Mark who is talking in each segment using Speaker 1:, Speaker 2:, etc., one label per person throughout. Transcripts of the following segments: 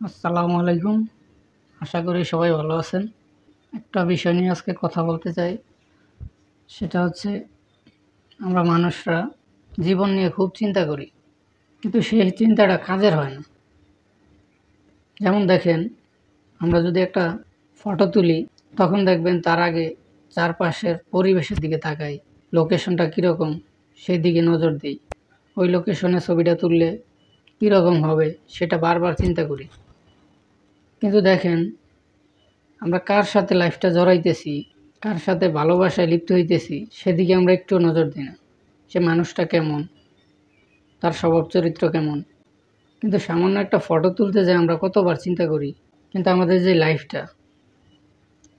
Speaker 1: আসসালামু আলাইকুম। আশা করি সবাই ভালো আছেন। একটা বিষয় নিয়ে আজকে কথা বলতে চাই। সেটা হচ্ছে আমরা মানুষরা জীবন নিয়ে খুব চিন্তা করি, কিন্তু সেই চিন্তাটা কাজের হয় না। যেমন দেখেন, আমরা যদি একটা ফটো তুলি, তখন দেখবেন তার আগে চারপাশের পরিবেশের দিকে তাকাই, লোকেশনটা কীরকম সেই দিকে নজর দিই। ওই লোকেশনে ছবিটা তুললে কীরকম হবে সেটা বারবার চিন্তা করি। কিন্তু দেখেন, আমরা কার সাথে লাইফটা জড়াইতেছি, কার সাথে ভালোবাসায় লিপ্ত হইতেছি সেদিকে আমরা একটুও নজর দিই না। সে মানুষটা কেমন, তার স্বভাব চরিত্র কেমন। কিন্তু সামান্য একটা ফটো তুলতে যেয়ে আমরা কতবার চিন্তা করি, কিন্তু আমাদের যে লাইফটা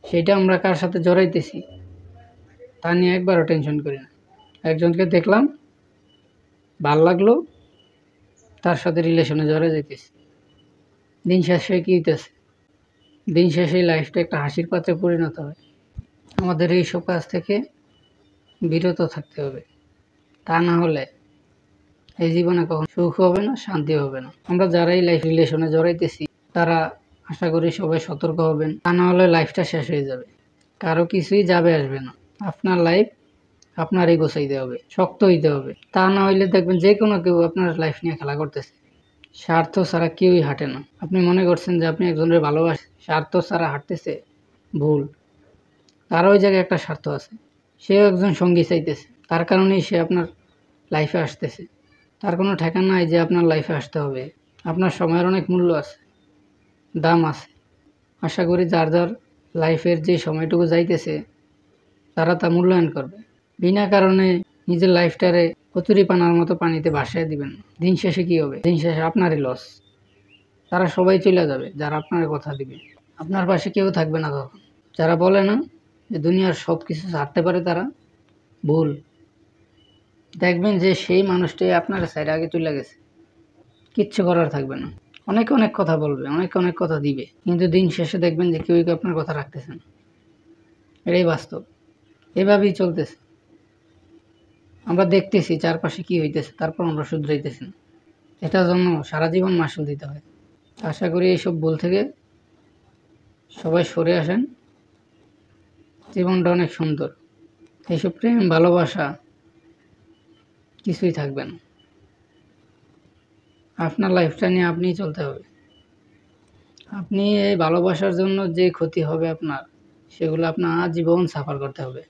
Speaker 1: সেটা আমরা কার সাথে জড়াইতেছি তা নিয়ে একবারও টেনশন করি না। একজনকে দেখলাম, ভাল লাগলো, তার সাথে রিলেশনে জড়াই যাইতেছি। দিন শেষে কী হইতেছে, দিন শেষে লাইফটা একটা হাসির পাত্রে পরিণত হয়। আমাদের এইসব কাজ থেকে বিরত থাকতে হবে, তা না হলে এই জীবনে কখনো সুখ হবে না, শান্তি হবে না। আমরা যারা এই লাইফ রিলেশনে জড়াইতেছি তারা আশা করি সবাই সতর্ক হবেন, তা না হলে লাইফটা শেষ হয়ে যাবে। কারো কিছুই যাবে আসবে না। আপনার লাইফ আপনারই গোছাইতে হবে, শক্ত হইতে হবে। তা না হইলে দেখবেন যে কোনো কেউ আপনার লাইফ নিয়ে খেলা করতেছে। স্বার্থ ছাড়া কেউই হাঁটে না। আপনি মনে করছেন যে আপনি একজনের ভালোবাসেন, স্বার্থ ছাড়া হাঁটতেছে, ভুল। তার ওই জায়গায় একটা স্বার্থ আছে, সেও একজন সঙ্গী চাইতেছে, তার কারণেই সে আপনার লাইফে আসতেছে। তার কোনো ঠিকানা নাই যে আপনার লাইফে আসতে হবে। আপনার সময়ের অনেক মূল্য আছে, দাম আছে। আশা করি যার যার লাইফের যে সময়টুকু যাইতেছে তারা তা মূল্যায়ন করবে। বিনা কারণে নিজের লাইফটারে কচুরিপানার মতো পানিতে ভাসায় দিবেন না। দিন শেষে কী হবে? দিন শেষে আপনারই লস। তারা সবাই চলে যাবে যারা আপনার কথা দিবে। আপনার পাশে কেউ থাকবে না তখন। যারা বলে না যে দুনিয়ার সব কিছু ছাড়তে পারে তারা, ভুল। দেখবেন যে সেই মানুষটাই আপনার সাইডে আগে চলে গেছে, কিচ্ছু করার থাকবে না। অনেকে অনেক কথা বলবে, অনেকে অনেক কথা দিবে, কিন্তু দিন শেষে দেখবেন যে কেউ আপনার কথা রাখতেছে না। এটাই বাস্তব। এভাবেই চলতেছে। আমরা দেখতেছি চারপাশে কি হইতেছে, তারপর আমরা শুধরাইতেছি না। এটার জন্য সারা জীবন মাসুল দিতে হয়। আশা করি এইসব ভুল থেকে সবাই সরে আসেন। জীবনটা অনেক সুন্দর। এইসব প্রেম ভালোবাসা কিছুই থাকবে না। আপনার লাইফটা নিয়ে আপনিই চলতে হবে। আপনি এই ভালোবাসার জন্য যে ক্ষতি হবে আপনার, সেগুলো আপনার আজীবন সাফার করতে হবে।